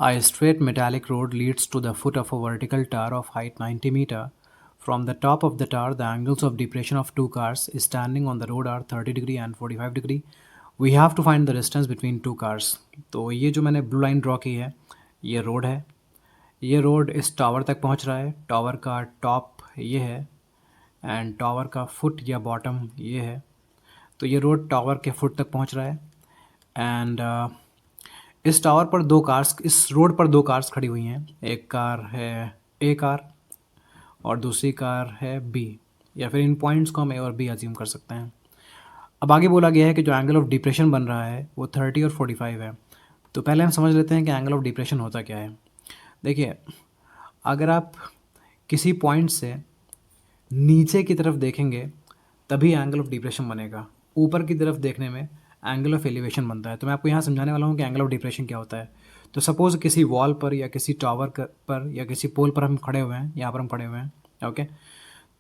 A straight metallic road leads to the foot of a vertical tower of height 90 meter. From the top of the tower, the angles of depression of two cars standing on the road are 30 degree and 45 degree. We have to find the distance between two cars. तो ये जो मैंने blue line draw की है, ये road है. ये road इस टावर तक पहुंच रहा है. टावर का टॉप ये है एंड टावर का फुट या बॉटम ये है. तो ये रोड टावर के फुट तक पहुंच रहा है एंड इस टावर पर दो कार्स, इस रोड पर दो कार्स खड़ी हुई हैं. एक कार है ए कार और दूसरी कार है बी, या फिर इन पॉइंट्स को हम ए और बी अज्यूम कर सकते हैं. अब आगे बोला गया है कि जो एंगल ऑफ डिप्रेशन बन रहा है वो 30 और 45 है. तो पहले हम समझ लेते हैं कि एंगल ऑफ डिप्रेशन होता क्या है. देखिए, अगर आप किसी पॉइंट से नीचे की तरफ देखेंगे तभी एंगल ऑफ डिप्रेशन बनेगा. ऊपर की तरफ देखने में एंगल ऑफ एलिवेशन बनता है. तो मैं आपको यहाँ समझाने वाला हूँ कि एंगल ऑफ डिप्रेशन क्या होता है. तो सपोज़ किसी वॉल पर या किसी टावर पर या किसी पोल पर हम खड़े हुए हैं, यहाँ पर हम खड़े हुए हैं, ओके.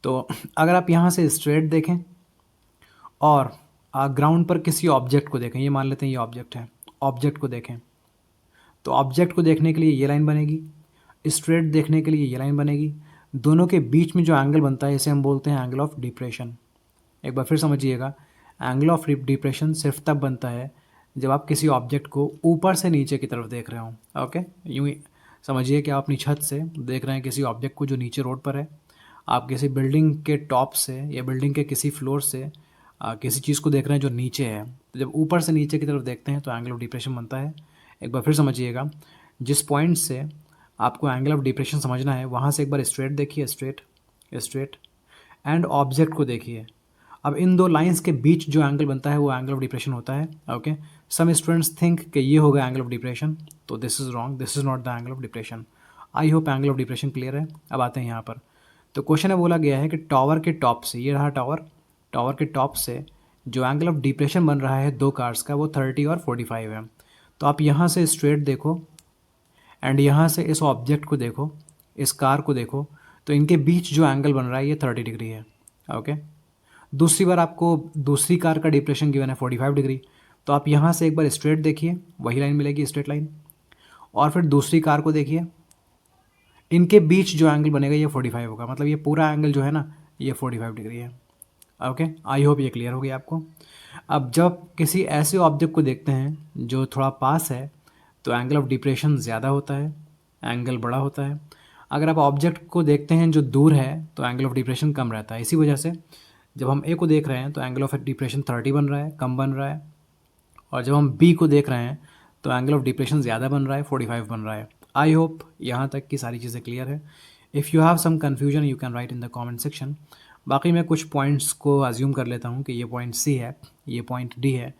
तो अगर आप यहाँ से स्ट्रेट देखें और ग्राउंड पर किसी ऑब्जेक्ट को देखें, ये मान लेते हैं ये ऑब्जेक्ट है, ऑब्जेक्ट को देखें, तो ऑब्जेक्ट को देखने के लिए ये लाइन बनेगी, स्ट्रेट देखने के लिए ये लाइन बनेगी. दोनों के बीच में जो एंगल बनता है इसे हम बोलते हैं एंगल ऑफ डिप्रेशन. एक बार फिर समझिएगा, एंगल ऑफ डिप्रेशन सिर्फ तब बनता है जब आप किसी ऑब्जेक्ट को ऊपर से नीचे की तरफ देख रहे हो. ओके, यूँ ही समझिए कि आप अपनी छत से देख रहे हैं किसी ऑब्जेक्ट को जो नीचे रोड पर है. आप किसी बिल्डिंग के टॉप से या बिल्डिंग के किसी फ्लोर से किसी चीज़ को देख रहे हैं जो नीचे है. तो जब ऊपर से नीचे की तरफ देखते हैं तो एंगल ऑफ डिप्रेशन बनता है. एक बार फिर समझिएगा, जिस पॉइंट से आपको एंगल ऑफ डिप्रेशन समझना है वहाँ से एक बार स्ट्रेट देखिए, स्ट्रेट स्ट्रेट एंड ऑब्जेक्ट को देखिए. अब इन दो लाइंस के बीच जो एंगल बनता है वो एंगल ऑफ डिप्रेशन होता है. ओके, सम स्टूडेंट्स थिंक कि ये होगा एंगल ऑफ डिप्रेशन, तो this is wrong, this is not the angle of depression. I hope angle of depression clear है. अब आते हैं यहाँ पर. तो क्वेश्चन में बोला गया है कि टावर के टॉप से, ये रहा टावर, टावर के टॉप से जो एंगल ऑफ डिप्रेशन बन रहा है दो कार्स का वो 30 और 45 है. तो आप यहाँ से स्ट्रेट देखो एंड यहाँ से इस ऑब्जेक्ट को देखो, इस कार को देखो, तो इनके बीच जो एंगल बन रहा है ये 30 डिग्री है. ओके, दूसरी बार आपको दूसरी कार का डिप्रेशन गिवन है 45 डिग्री. तो आप यहाँ से एक बार स्ट्रेट देखिए, वही लाइन मिलेगी, स्ट्रेट लाइन. और फिर दूसरी कार को देखिए, इनके बीच जो एंगल बनेगा ये 45 होगा. मतलब ये पूरा एंगल जो है ना ये 45 डिग्री है. ओके, आई होप ये क्लियर हो गया आपको. अब जब किसी ऐसे ऑब्जेक्ट को देखते हैं जो थोड़ा पास है तो एंगल ऑफ डिप्रेशन ज़्यादा होता है, एंगल बड़ा होता है. अगर आप ऑब्जेक्ट को देखते हैं जो दूर है तो एंगल ऑफ डिप्रेशन कम रहता है. इसी वजह से जब हम ए को देख रहे हैं तो एंगल ऑफ डिप्रेशन 30 बन रहा है, कम बन रहा है. और जब हम बी को देख रहे हैं तो एंगल ऑफ डिप्रेशन ज़्यादा बन रहा है, 45 बन रहा है. आई होप यहाँ तक की सारी चीज़ें क्लियर है. If you have some confusion you can write in the comment section. बाकी मैं कुछ पॉइंट्स को अज्यूम कर लेता हूँ कि ये पॉइंट सी है, ये पॉइंट डी है.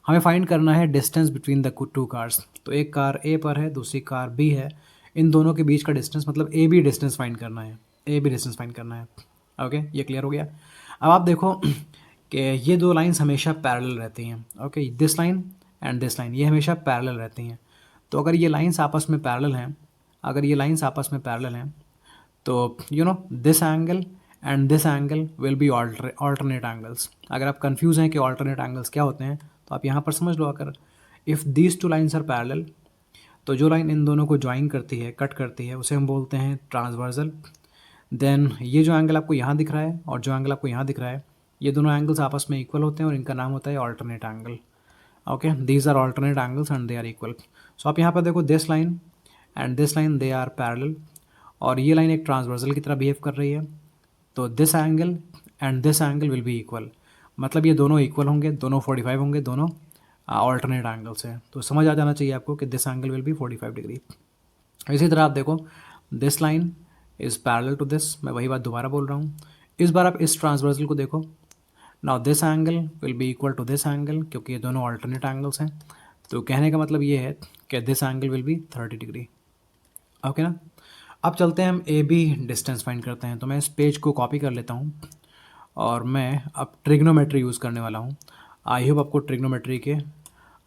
हमें फाइंड करना है distance between the two cars. तो एक कार ए पर है, दूसरी कार बी है. इन दोनों के बीच का डिस्टेंस मतलब ए बी डिस्टेंस फाइंड करना है, ए बी डिस्टेंस फाइंड करना है. ओके, ये क्लियर हो गया. अब आप देखो कि ये दो लाइंस हमेशा पैरेलल रहती हैं. Okay, this line and this line ये हमेशा पैरेलल रहती हैं. तो अगर ये लाइंस आपस में पैरेलल हैं, अगर ये लाइंस आपस में पैरेलल हैं तो you know this angle and this angle will B alternate angles. अगर आप कंफ्यूज हैं कि ऑल्टरनेट एंगल्स क्या होते हैं तो आप यहाँ पर समझ लो. अगर if these two lines are parallel तो जो लाइन इन दोनों को ज्वाइन करती है, कट करती है, उसे हम बोलते हैं ट्रांसवर्सल. देन ये जो एंगल आपको यहाँ दिख रहा है और जो एंगल आपको यहाँ दिख रहा है ये दोनों एंगल्स आपस में इक्वल होते हैं और इनका नाम होता है alternate angle. Okay, these are alternate angles and they are equal. So आप यहाँ पर देखो this line and this line they are parallel और ये लाइन एक ट्रांसवर्सल की तरह बिहेव कर रही है. तो this angle and this angle will be equal. मतलब ये दोनों इक्वल होंगे, दोनों 45 होंगे, दोनों ऑल्टरनेट एंगल्स हैं. तो समझ आ जाना चाहिए आपको कि this angle will be 45 degree. इसी तरह आप देखो this line is parallel to this. मैं वही बात दोबारा बोल रहा हूँ. इस बार आप इस ट्रांसवर्सल को देखो. Now this angle will be equal to this angle क्योंकि ये दोनों ऑल्टरनेट एंगल्स हैं. तो कहने का मतलब ये है कि this angle will B 30 degree. Okay ना. अब चलते हैं हम ए बी डिस्टेंस फाइंड करते हैं. तो मैं इस पेज को कॉपी कर लेता हूँ और मैं अब ट्रिग्नोमेट्री यूज़ करने वाला हूँ. आई होप आपको ट्रिग्नोमेट्री के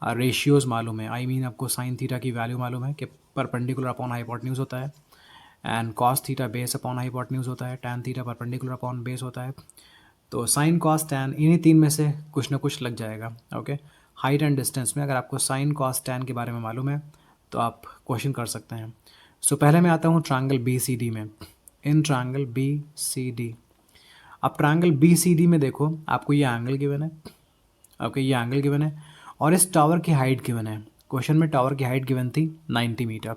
रेशियोज़ मालूम है. आई मीन आपको साइन थीटा की वैल्यू मालूम है कि परपेंडिकुलर अपॉन हाइपोटेन्यूज होता है and cos theta base upon hypotenuse होता है, tan theta perpendicular upon base होता है. तो साइन कॉस टैन इन्हीं तीन में से कुछ ना कुछ लग जाएगा. ओके, हाइट एंड डिस्टेंस में अगर आपको साइन कॉस टैन के बारे में मालूम है तो आप क्वेश्चन कर सकते हैं। सो पहले मैं आता हूँ ट्रायंगल बी सी डी में। In triangle B C D, अब ट्रायंगल बी सी डी में देखो, आपको ये एंगल गिवन है, ओके, ये एंगल गिवन है और इस टावर की हाइट गिवन है। क्वेश्चन में टावर की हाइट गिवन थी 90 मीटर,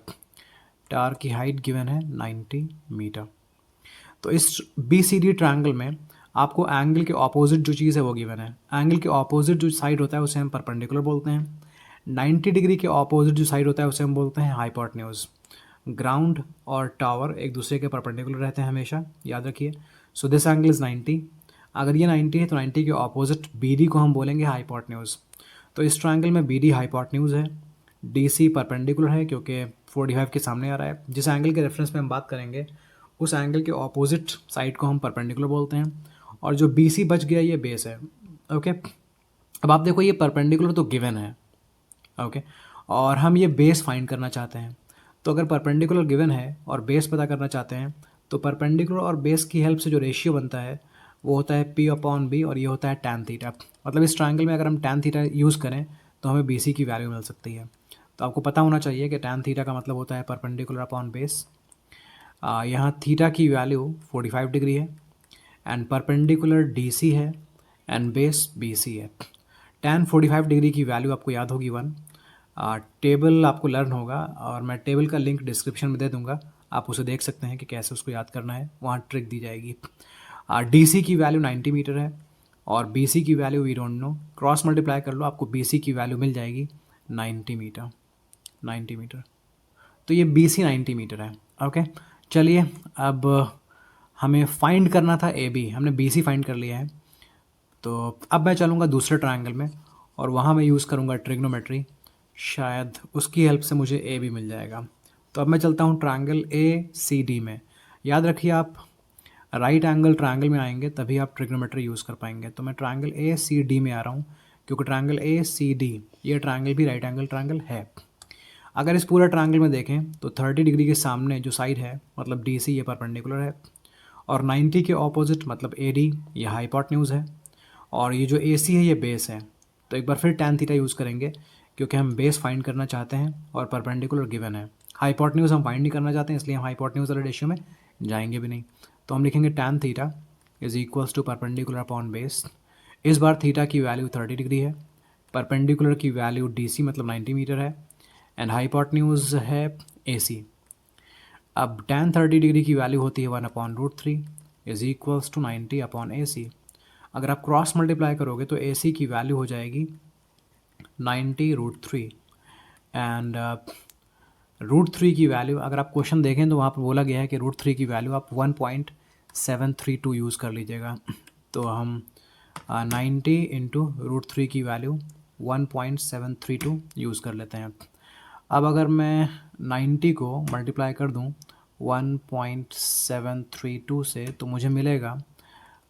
टावर की हाइट गिवन है 90 मीटर। तो इस बी सी डी ट्रायंगल में आपको एंगल के ऑपोजिट जो चीज़ है वो गिवन है। एंगल के ऑपोजिट जो साइड होता है उसे हम परपेंडिकुलर बोलते हैं। 90 डिग्री के ऑपोजिट जो साइड होता है उसे हम बोलते हैं हाइपोटेन्यूज। ग्राउंड और टावर एक दूसरे के परपेंडिकुलर रहते हैं हमेशा, याद रखिए। So this angle is 90। अगर ये 90 है तो 90 के ऑपोजिट बी डी को हम बोलेंगे हाइपोटेन्यूज। तो इस ट्रायंगल में बी डी हाइपोटेन्यूज है, डी सी परपेंडिकुलर है क्योंकि 45 के सामने आ रहा है। जिस एंगल के रेफरेंस में हम बात करेंगे उस एंगल के ऑपोजिट साइड को हम परपेंडिकुलर बोलते हैं। और जो बी सी बच गया ये बेस है, ओके। अब आप देखो ये परपेंडिकुलर तो गिवन है, ओके, और हम ये बेस फाइंड करना चाहते हैं। तो अगर परपेंडिकुलर गिवन है और बेस पता करना चाहते हैं तो परपेंडिकुलर और बेस की हेल्प से जो रेशियो बनता है वो होता है पी अपॉन बी और ये होता है टैन थीटा। मतलब इस ट्रायंगल में अगर हम टैन थीटा यूज़ करें तो हमें बी सी की वैल्यू मिल सकती है। तो आपको पता होना चाहिए कि टैन थीटा का मतलब होता है परपेंडिकुलर अपॉन बेस। यहाँ थीटा की वैल्यू 45 डिग्री है एंड परपेंडिकुलर डी सी है एंड बेस बी सी है। टैन 45 डिग्री की वैल्यू आपको याद होगी 1। टेबल आपको लर्न होगा और मैं टेबल का लिंक डिस्क्रिप्शन में दे दूंगा, आप उसे देख सकते हैं कि कैसे उसको याद करना है, वहाँ ट्रिक दी जाएगी। डी सी की वैल्यू 90 मीटर है और बी सी की value we don't know, cross multiply कर लो आपको बी सी की वैल्यू मिल जाएगी 90 मीटर, 90 मीटर। तो ये बी सी 90 मीटर है, ओके। चलिए अब हमें फाइंड करना था ए बी, हमने बी सी फाइंड कर लिया है। तो अब मैं चलूँगा दूसरे ट्रायंगल में और वहाँ मैं यूज़ करूँगा ट्रिग्नोमेट्री, शायद उसकी हेल्प से मुझे ए भी मिल जाएगा। तो अब मैं चलता हूँ ट्रायंगल ए सी डी में। याद रखिए आप राइट एंगल ट्रायंगल में आएंगे तभी आप ट्रिग्नोमेट्री यूज़ कर पाएंगे। तो मैं ट्रायंगल ए सी डी में आ रहा हूँ क्योंकि ट्रायंगल ए सी डी ये ट्रायंगल भी राइट एंगल ट्रायंगल है। अगर इस पूरा ट्रायंगल में देखें तो 30 डिग्री के सामने जो साइड है मतलब डी सी ये परपेंडिकुलर है और 90 के ऑपोजिट मतलब ए डी ये हाइपोटेन्यूज है और ये जो ए सी है ये बेस है। तो एक बार फिर टैन थीटा यूज़ करेंगे क्योंकि हम बेस फाइंड करना चाहते हैं और परपेंडिकुलर गिवन है। हाइपोटेन्यूज हम फाइंड नहीं करना चाहते हैं इसलिए हम हाइपोटेन्यूज वाले रेशियो में जाएंगे भी नहीं। तो हम लिखेंगे tan theta is equals to perpendicular upon base. इस बार थीटा की वैल्यू 30 डिग्री है, परपेंडिकुलर की वैल्यू डी सी मतलब 90 मीटर है एंड हाइपोटेन्यूज है ए सी। अब tan 30 डिग्री की वैल्यू होती है 1/√3 इज इक्वल्स टू 90 अपॉन ए सी। अगर आप क्रॉस मल्टीप्लाई करोगे तो ए सी की वैल्यू हो जाएगी 90√3 एंड √3 की वैल्यू अगर आप क्वेश्चन देखें तो वहाँ पर बोला गया है कि √3 की वैल्यू आप 1.732 यूज़ कर लीजिएगा। तो हम 90 इंटू √3 की वैल्यू 1.732 यूज़ कर लेते हैं। अब अगर मैं 90 को मल्टीप्लाई कर दूं 1.732 से तो मुझे मिलेगा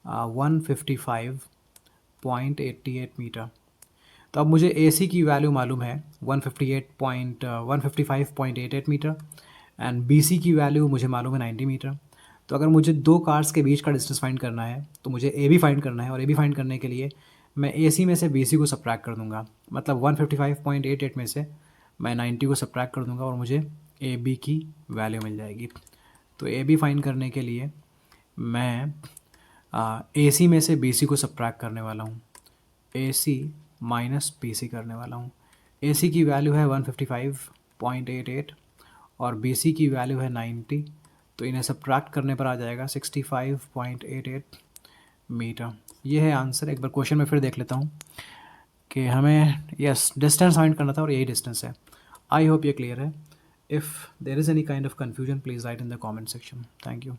155.88 मीटर। तो अब मुझे ए सी की वैल्यू मालूम है 155.88 मीटर एंड बी सी की वैल्यू मुझे मालूम है 90 मीटर। तो अगर मुझे दो कार्स के बीच का डिस्टेंस फाइंड करना है तो मुझे ए बी फाइंड करना है और ए बी फाइंड करने के लिए मैं ए सी में से बी सी को सब्ट्रैक्ट कर दूंगा। मतलब 155.88 में से मैं 90 को सब्ट्रैक्ट कर दूंगा और मुझे ए बी की वैल्यू मिल जाएगी। तो ए बी फाइंड करने के लिए मैं ए सी में से बी सी को सब्ट्रैक्ट करने वाला हूँ, ए सी माइनस बी सी करने वाला हूँ। ए सी की वैल्यू है 155.88 और बी सी की वैल्यू है 90, तो इन्हें सब्ट्रैक्ट करने पर आ जाएगा 65.88 मीटर। ये है आंसर। एक बार क्वेश्चन में फिर देख लेता हूँ कि हमें यस डिस्टेंस फाइंड करना था और यही डिस्टेंस है। आई होप ये क्लियर है। If there is any kind of confusion please write in the comment section. Thank you.